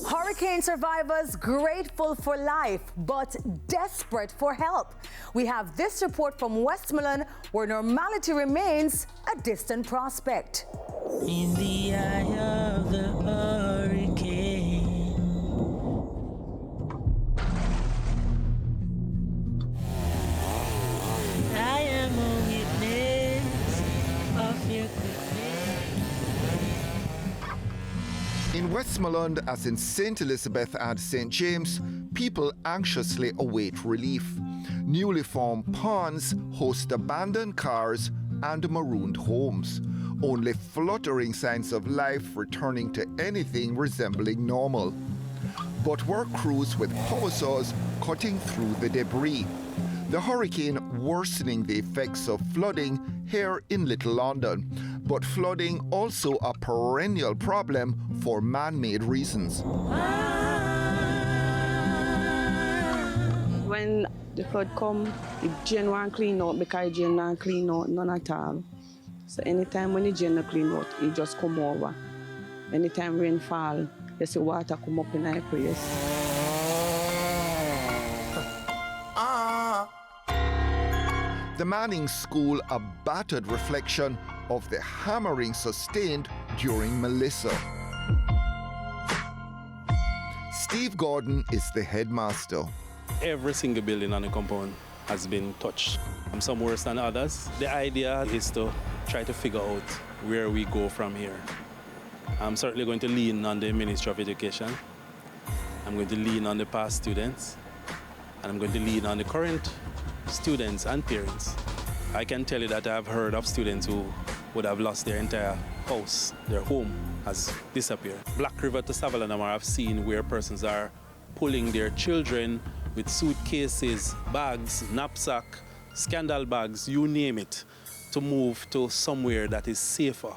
Hurricane survivors grateful for life, but desperate for help. We have this report from Westmoreland, where normality remains a distant prospect. In the eye of the hurricane, I am a witness of your goodness. In Westmoreland, as in St. Elizabeth and St. James, people anxiously await relief. Newly formed ponds host abandoned cars and marooned homes. Only fluttering signs of life returning to anything resembling normal. But work crews with power saws cutting through the debris. The hurricane worsening the effects of flooding here in Little London, but flooding also a perennial problem for man-made reasons. When the flood come, the drain won't clean out because the drain not clean out none at all. So anytime when the drain not clean out, it just come over. Anytime rain fall, you see water come up in our place. The Manning School, a battered reflection of the hammering sustained during Melissa. Steve Gordon is the headmaster. Every single building on the compound has been touched. Some worse than others. The idea is to try to figure out where we go from here. I'm certainly going to lean on the Ministry of Education. I'm going to lean on the past students. And I'm going to lean on the current students and parents. I can tell you that I've heard of students who would have lost their entire house. Their home has disappeared. Black River to Savalanamar, I've seen where persons are pulling their children with suitcases, bags, knapsack, scandal bags, you name it, to move to somewhere that is safer.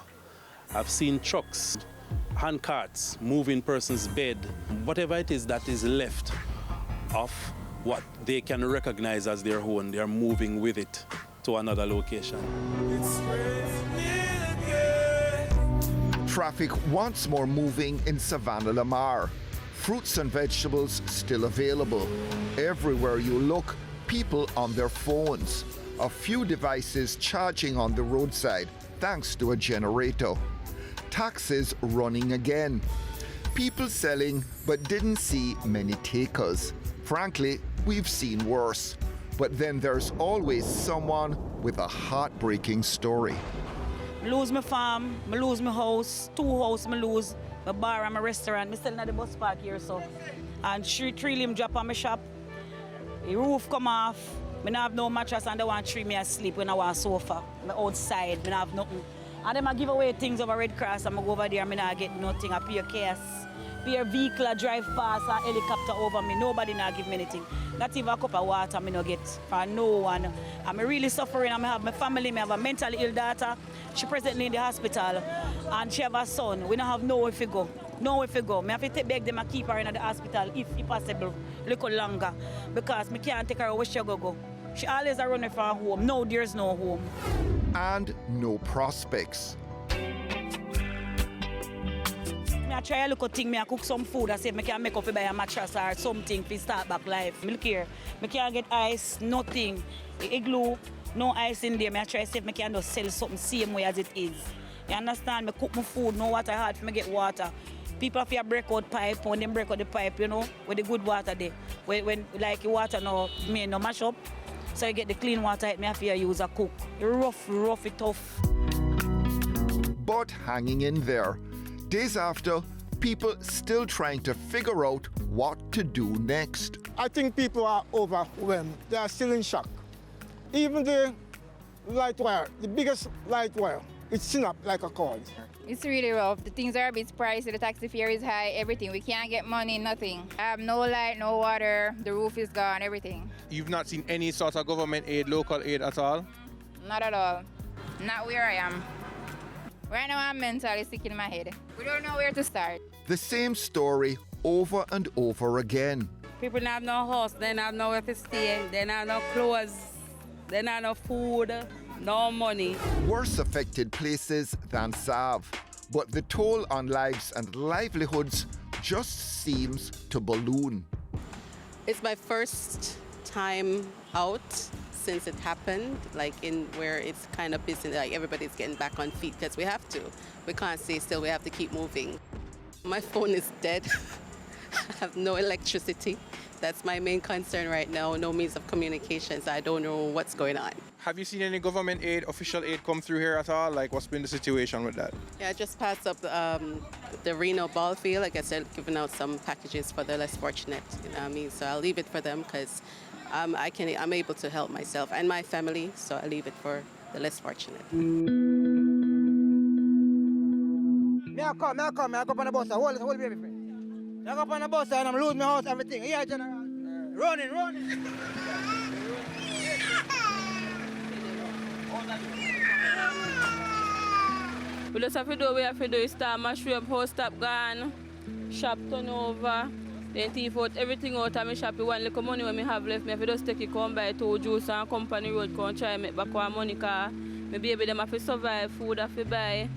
I've seen trucks, hand carts, moving persons' bed, whatever it is that is left of what they can recognize as their own, they are moving with it to another location. Traffic once more moving in Savannah Lamar. Fruits and vegetables still available. Everywhere you look, people on their phones. A few devices charging on the roadside thanks to a generator. Taxis running again. People selling but didn't see many takers. Frankly, we've seen worse. But then there's always someone with a heartbreaking story. I lose my farm, I lose my house, 2 houses I lose, my bar and my restaurant. I still at the bus park here, so. And 3 limb drop on my shop. The roof come off. I don't have no mattress and they want to treat me asleep when I want sofa. I'm outside, I don't have nothing. And then I give away things over Red Cross and I go over there and I don't get nothing. I pay a case. Pay a vehicle, I drive past, a helicopter over me. Nobody not give me anything. Not even a cup of water I don't get from no one. I'm really suffering. I have my family, I have a mentally ill daughter. She presently in the hospital and she have a son. We don't have nowhere to go. Nowhere to go. I have to beg them and keep her in the hospital if possible, a little longer. Because I can't take her where she go. She always a running for her home. No, there's no home. And no prospects. I try a little thing, I cook some food, I say I can make up buy a mattress or something to start back life. Look here, I can't get ice, nothing. Igloo, no ice in there. I try to see if I can just sell something same way as it is. You understand? I cook my food, no water hard for me get water. People have to break out pipe, when they break out the pipe, you know, with the good water there. When like the water no mash up, so you get the clean water, I have to use a cook. Rough, it tough. But hanging in there. Days after, people still trying to figure out what to do next. I think people are overwhelmed. They are still in shock. Even the light wire, the biggest light wire, it's snapped like a cord. It's really rough. The things are a bit pricey, the taxi fare is high, everything. We can't get money, nothing. I have no light, no water, the roof is gone, everything. You've not seen any sort of government aid, local aid at all? Not at all. Not where I am. Right now I'm mentally sick in my head. We don't know where to start. The same story over and over again. People don't have no house, they don't have nowhere to stay, they don't have no clothes, they don't have no food, no money. Worse affected places than Sav, but the toll on lives and livelihoods just seems to balloon. It's my first time out since it happened, like in where it's kind of busy, like everybody's getting back on feet because we have to. We can't stay still, we have to keep moving. My phone is dead. I have no electricity. That's my main concern right now, no means of communication, so I don't know what's going on. Have you seen any government aid, official aid come through here at all? Like, what's been the situation with that? Yeah, I just passed up the Reno ball field. Like I said, giving out some packages for the less fortunate, you know what I mean? So I'll leave it for them because I'm able to help myself and my family, so I'll leave it for the less fortunate. I go up on the bus, hold baby friend. I go up on the bus and I'm losing my house, everything. Yeah, General. Running. We just have to do what we have to do is start mash up, house stop gone, shop turn over, then thief out everything out of my shop. One little money when I have left, I have to just take it, come buy 2 juice and company road, come try and make back our money car. My baby them have to survive, food have to buy.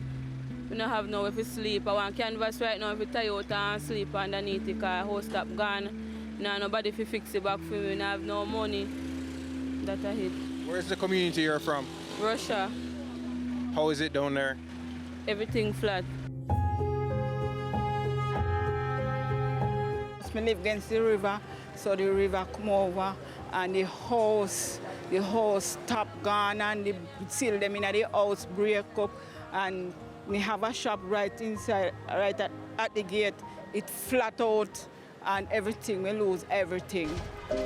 We don't have nowhere to sleep. I want canvas right now if we tie out and sleep underneath the car. House stop gone. Now nobody to fix it back for me. We don't have no money. That I hit. Where's the community you're from? Russia. How is it down there? Everything flat. I live against the river, so the river come over and the house top gone and the seal them in the house break up and we have a shop right inside, right at the gate. It flat out and everything, we lose everything. All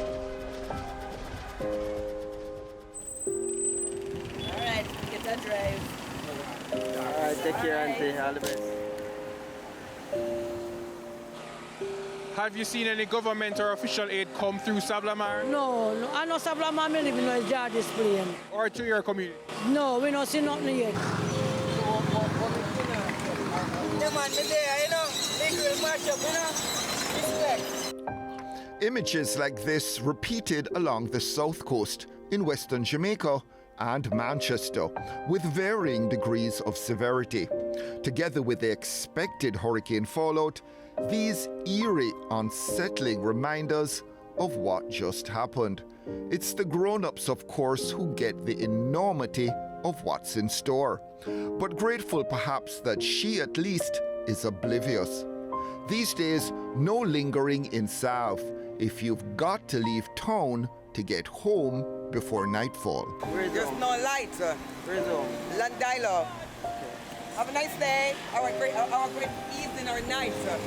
right, get that drive. All right, take care, auntie. All the best. Have you seen any government or official aid come through Sablamar? No, I know Sablamar, I live in a jar display. Or to your community? No, we don't see nothing yet. Yeah, man, me there, you know. They will match up, you know. Respect. Images like this repeated along the south coast in western Jamaica and Manchester with varying degrees of severity. Together with the expected hurricane fallout, these eerie, unsettling reminders of what just happened. It's the grown-ups, of course, who get the enormity of what's in store, but grateful perhaps that she at least is oblivious. These days, no lingering in South if you've got to leave town to get home before nightfall. There's no light, sir. Where's home? Land dialogue. Have a nice day. Our great evening or night, sir.